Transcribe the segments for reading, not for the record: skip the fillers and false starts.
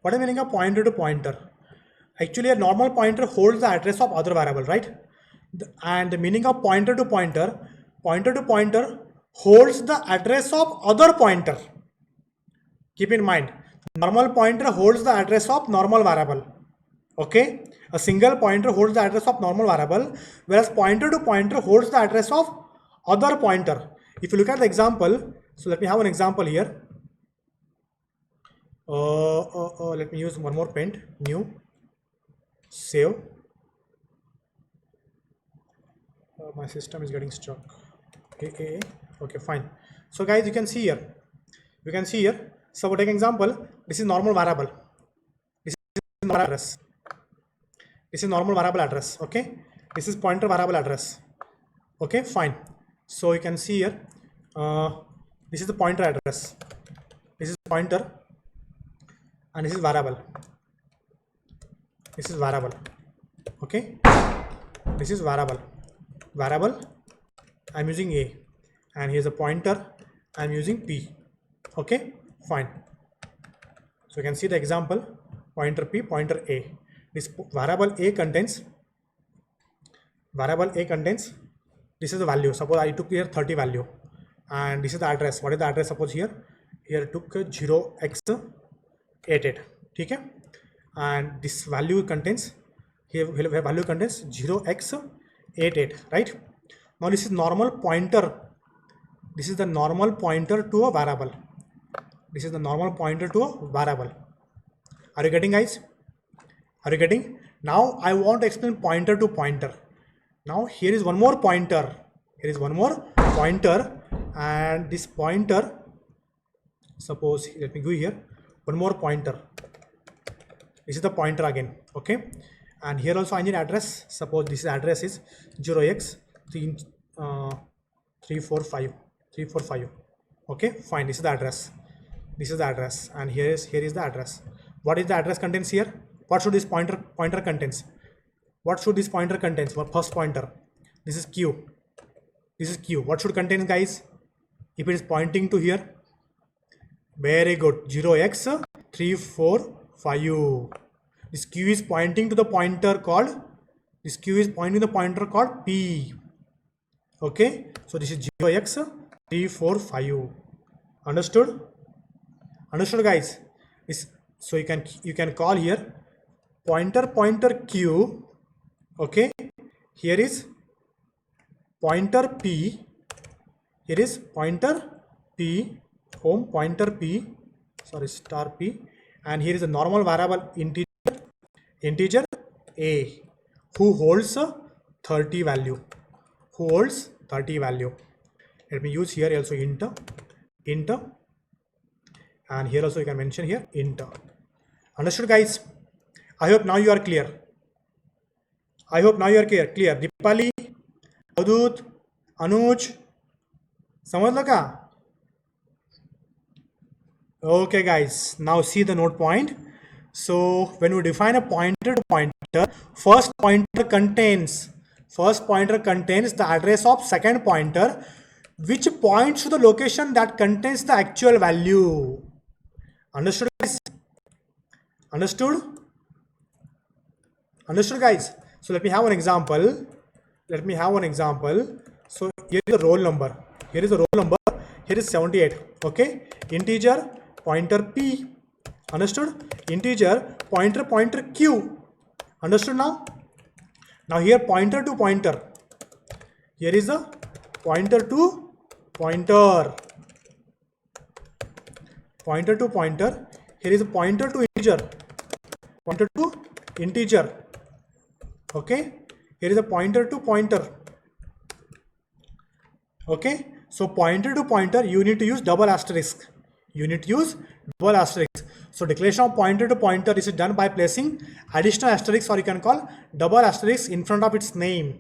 What is the meaning of pointer to pointer? Actually, a normal pointer holds the address of other variable, right? And the meaning of pointer to pointer holds the address of other pointer. Keep in mind, normal pointer holds the address of normal variable. Okay, a single pointer holds the address of normal variable, whereas pointer to pointer holds the address of other pointer. If you look at the example, so let me have an example here. Let me use one more paint, new, save. My system is getting stuck. Okay, fine. So guys, you can see here. So we'll take an example. This is normal variable. This is normal address. This is normal variable address. Okay. This is pointer variable address. Okay, fine. So you can see here. This is the pointer address. This is pointer, and this is variable. This is variable. Okay. This is variable. I'm using A, and here's a pointer. I'm using P. Okay, fine. So you can see the example, pointer P, pointer A. This variable A contains, this is the value. Suppose I took here 30 value, and this is the address. What is the address? Suppose here I took 0x88. Okay, and this value contains, here value contains 0x88, right? Now this is normal pointer. This is the normal pointer to a variable. This is the normal pointer to a variable. Are you getting, guys? Are you getting? Now I want to explain pointer to pointer. Now here is one more pointer. And this pointer, suppose, let me go here, one more pointer. This is the pointer again. Okay, and here also I need address. Suppose this address is 0x345. Okay, fine. This is the address. And here is the address. What is the address contains here? What should this pointer contains? What should this pointer contains? What first pointer? This is Q. What should contain, guys? If it is pointing to here, very good, 0x345. This Q is pointing to the pointer called, P. Okay, so this is 0x345. Understood, guys? So you can call here pointer Q. Okay, here is pointer P. Here is pointer P, home pointer P, sorry, star P, and here is a normal variable integer A, who holds 30 value. Let me use here also int, and here also you can mention here int. Understood, guys? I hope now you are clear. Clear. Dipali, Avadut, Anuj, समझ लगा? Okay, guys. Now see the note point. So when we define a pointer to pointer, first pointer contains the address of second pointer, which points to the location that contains the actual value. Understood, guys? Understood, guys? So let me have an example. So here is the roll number. Here is 78. Okay, integer pointer P. Understood? Integer pointer Q. Understood now? Now here pointer to pointer. Here is the pointer to pointer. Here is a pointer to integer. Okay, here is a pointer to pointer. Okay, so pointer to pointer, you need to use double asterisk. So declaration of pointer to pointer is done by placing additional asterisk, or you can call double asterisk in front of its name.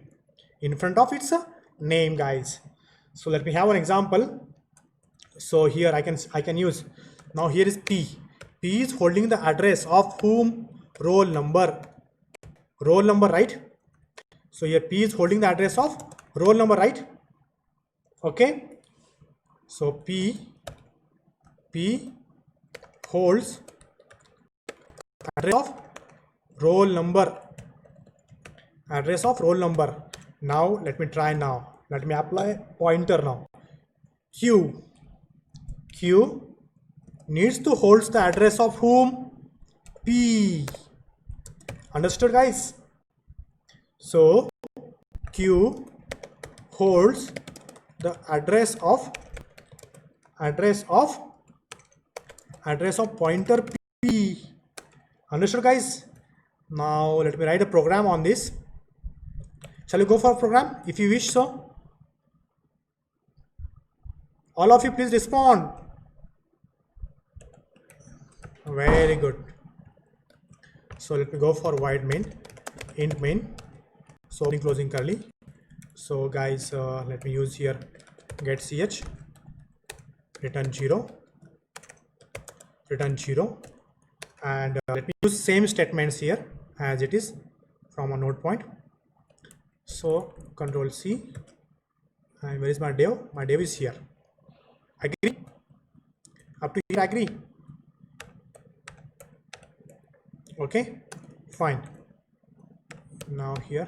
Guys. So let me have an example. So here I can use, now here is P. P is holding the address of whom? Roll number, right? So here P is holding the address of roll number, right? Okay, so P holds address of roll number, address of roll number. Now let me try now. Let me apply pointer now. Q needs to hold the address of whom? P. Understood, guys? So Q holds the address of pointer P. Understood, guys? Now let me write a program on this. Shall we go for a program if you wish so? All of you please respond. Very good. So let me go for void main, int main, so opening closing curly. So guys, let me use here get ch, return 0, and let me use same statements here as it is from a node point. So control C, and where is my dev? My dev is here. Agree? Up to here, agree? Okay, fine. Now here,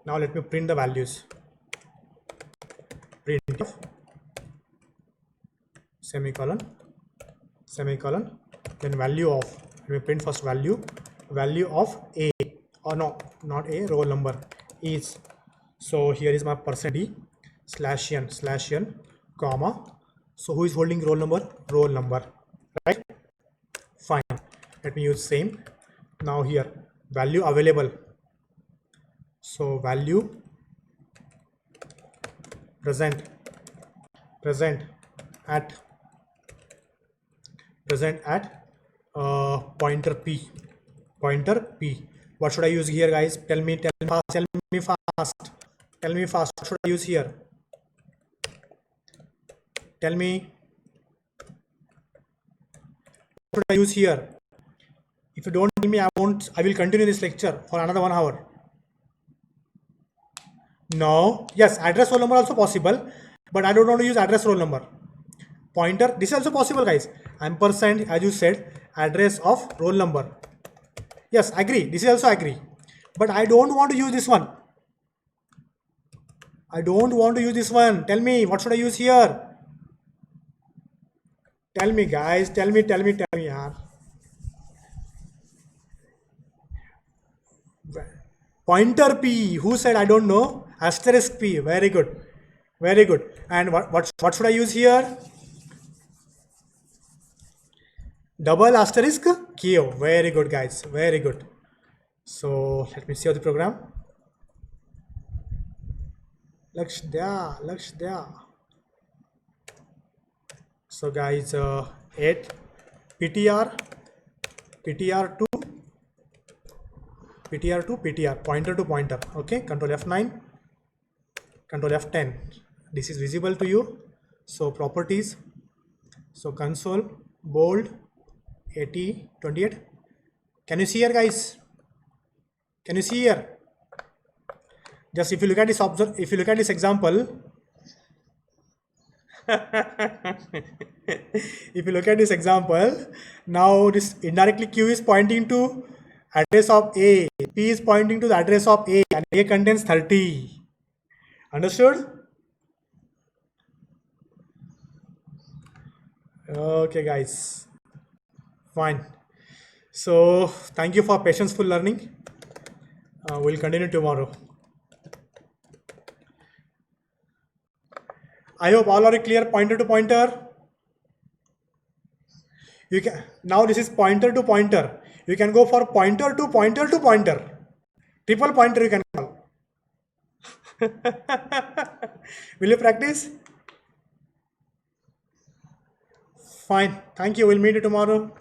now let me print the values. Print of semicolon, then value of, let me print first value of A, or no, not A, roll number is. So here is my %d /n, comma. So who is holding roll number? Roll number, right? Fine. Let me use same. Now here value available. So value present at pointer P. What should I use here, guys? Tell me fast. What should I use here? Tell me. What should I use here? If you don't tell me, I will continue this lecture for another 1 hour. No. Yes, address roll number also possible, but I don't want to use address roll number. Pointer, this is also possible, guys. Ampersand, as you said, address of roll number. Yes, agree. This is also agree. But I don't want to use this one. Tell me, what should I use here? Tell me, guys. Tell me, yaar. Pointer P. Who said I don't know? Asterisk P. Very good. And what should I use here? Double asterisk Q. Very good, guys. Very good. So let me see the program. Lakshya. So guys, 8 PTR to pointer to pointer. Okay, control F9, control F10. This is visible to you. So properties, so console, bold, 80, 28. Can you see here, guys? Can you see here? Just if you look at this example, if you look at this example, now this indirectly Q is pointing to address of A, P is pointing to the address of A, and A contains 30. Understood? Okay, guys. Fine. So thank you for patience learning. We'll continue tomorrow. I hope all are clear. Pointer to pointer. You can now, this is pointer to pointer. You can go for pointer to pointer to pointer. Triple pointer you can call. Will you practice? Fine. Thank you. We'll meet you tomorrow.